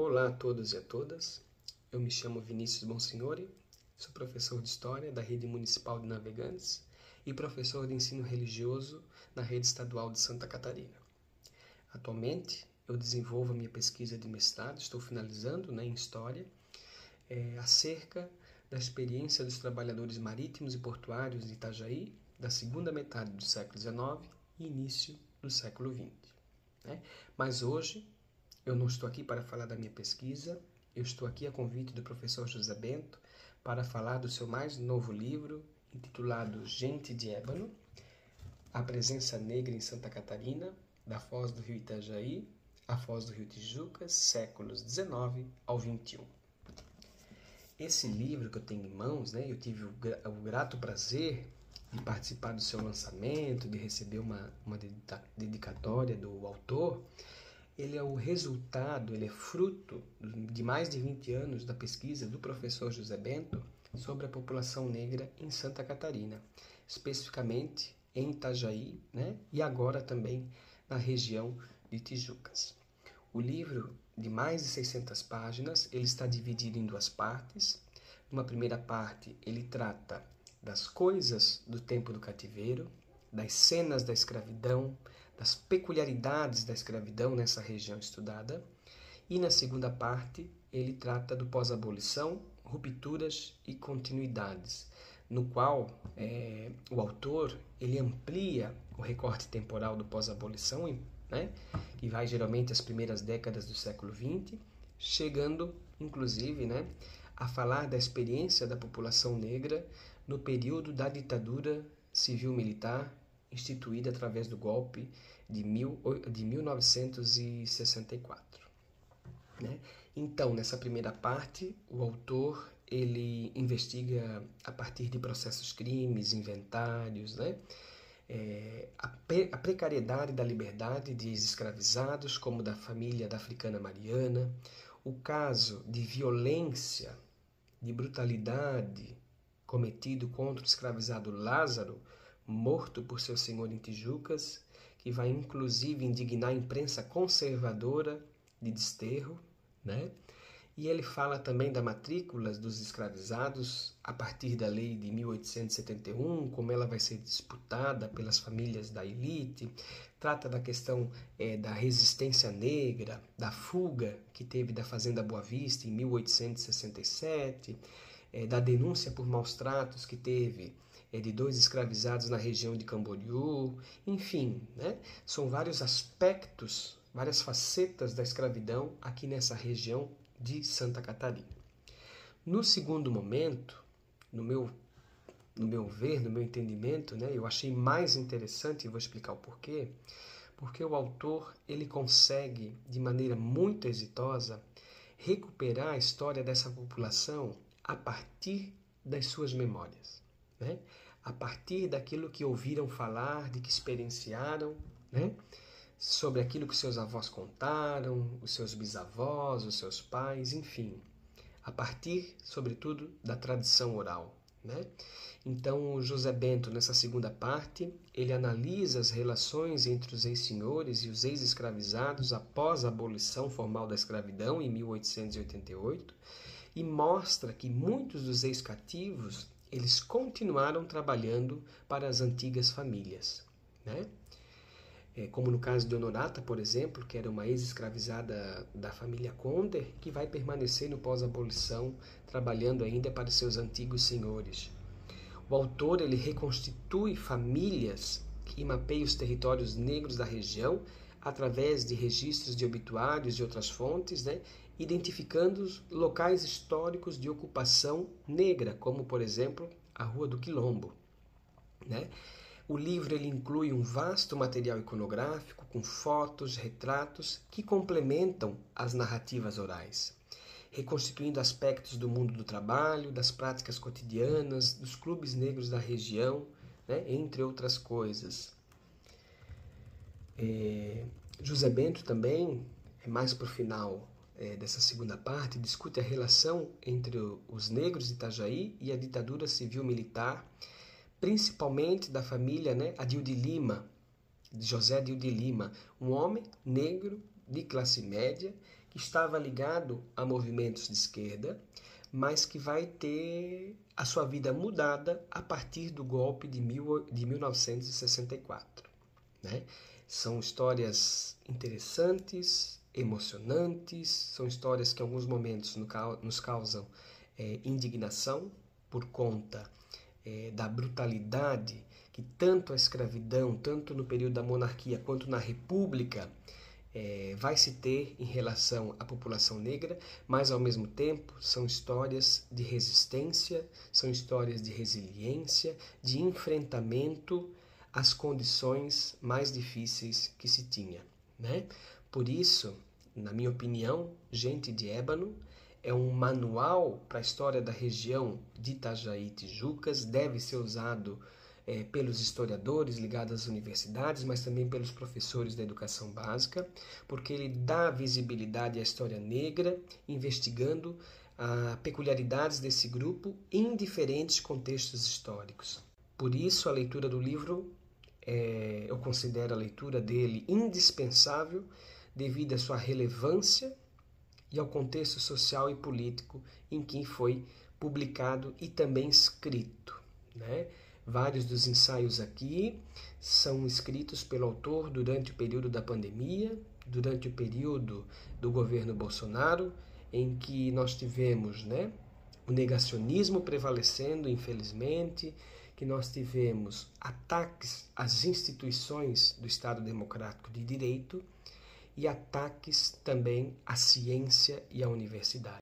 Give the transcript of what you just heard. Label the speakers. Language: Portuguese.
Speaker 1: Olá a todos e a todas, eu me chamo Vinícius Bonsignori, sou professor de História da Rede Municipal de Navegantes e professor de Ensino Religioso na Rede Estadual de Santa Catarina. Atualmente, eu desenvolvo a minha pesquisa de mestrado, estou finalizando em História, acerca da experiência dos trabalhadores marítimos e portuários de Itajaí, da segunda metade do século XIX e início do século XX. Mas hoje, eu não estou aqui para falar da minha pesquisa, eu estou aqui a convite do professor José Bento para falar do seu mais novo livro, intitulado Gente de Ébano, a presença negra em Santa Catarina, da foz do rio Itajaí à foz do rio Tijucas, séculos XIX ao XXI. Esse livro que eu tenho em mãos, eu tive o grato prazer de participar do seu lançamento, de receber uma dedicatória do autor. Ele é o resultado, ele é fruto de mais de 20 anos da pesquisa do professor José Bento sobre a população negra em Santa Catarina, especificamente em Itajaí, e agora também na região de Tijucas. O livro, de mais de 600 páginas, ele está dividido em duas partes. Numa primeira parte, ele trata das coisas do tempo do cativeiro, das cenas da escravidão, das peculiaridades da escravidão nessa região estudada. E na segunda parte, ele trata do pós-abolição, rupturas e continuidades, no qual o autor ele amplia o recorte temporal do pós-abolição, que vai geralmente às primeiras décadas do século XX, chegando, inclusive, a falar da experiência da população negra no período da ditadura civil-militar instituída através do golpe de 1964. Então, nessa primeira parte, o autor ele investiga a partir de processos crimes, inventários, a precariedade da liberdade de ex-escravizados, como da família da africana Mariana, o caso de violência, de brutalidade cometido contra o escravizado Lázaro, morto por seu senhor em Tijucas, que vai inclusive indignar a imprensa conservadora de Desterro, E ele fala também da matrícula dos escravizados a partir da lei de 1871, como ela vai ser disputada pelas famílias da elite, trata da questão da resistência negra, da fuga que teve da Fazenda Boa Vista em 1867, da denúncia por maus tratos que teve de 2 escravizados na região de Camboriú, enfim, são vários aspectos, várias facetas da escravidão aqui nessa região de Santa Catarina. No segundo momento, no meu ver, no meu entendimento, eu achei mais interessante, e vou explicar o porquê, porque o autor ele consegue, de maneira muito exitosa, recuperar a história dessa população a partir das suas memórias, a partir daquilo que ouviram falar, de que experienciaram, sobre aquilo que seus avós contaram, os seus bisavós, os seus pais, enfim, a partir, sobretudo, da tradição oral. Então, o José Bento, nessa segunda parte, ele analisa as relações entre os ex-senhores e os ex-escravizados após a abolição formal da escravidão, em 1888, e mostra que muitos dos ex-cativos, eles continuaram trabalhando para as antigas famílias, como no caso de Honorata, por exemplo, que era uma ex-escravizada da família Conder, que vai permanecer no pós-abolição, trabalhando ainda para seus antigos senhores. O autor ele reconstitui famílias e mapeia os territórios negros da região através de registros de obituários e outras fontes, identificando os locais históricos de ocupação negra, como, por exemplo, a Rua do Quilombo. O livro ele inclui um vasto material iconográfico com fotos, retratos que complementam as narrativas orais, reconstituindo aspectos do mundo do trabalho, das práticas cotidianas, dos clubes negros da região, entre outras coisas. José Bento também, mais para o final dessa segunda parte, discute a relação entre os negros de Itajaí e a ditadura civil-militar, principalmente da família Adil de Lima, de José Adil de Lima, um homem negro de classe média que estava ligado a movimentos de esquerda, mas que vai ter a sua vida mudada a partir do golpe de 1964. Né? São histórias interessantes, emocionantes, são histórias que em alguns momentos nos causam indignação por conta da brutalidade que tanto a escravidão, tanto no período da monarquia quanto na república, vai se ter em relação à população negra, mas ao mesmo tempo são histórias de resistência, são histórias de resiliência, de enfrentamento às condições mais difíceis que se tinha, né? Por isso, na minha opinião, Gente de Ébano é um manual para a história da região de Itajaí e Tijucas, deve ser usado pelos historiadores ligados às universidades, mas também pelos professores da educação básica, porque ele dá visibilidade à história negra, investigando as peculiaridades desse grupo em diferentes contextos históricos. Por isso, a leitura do livro, eu considero a leitura dele indispensável devido à sua relevância e ao contexto social e político em que foi publicado e também escrito, né? Vários dos ensaios aqui são escritos pelo autor durante o período da pandemia, durante o período do governo Bolsonaro, em que nós tivemos, né, o negacionismo prevalecendo, infelizmente, que nós tivemos ataques às instituições do Estado Democrático de Direito e ataques também à ciência e à universidade.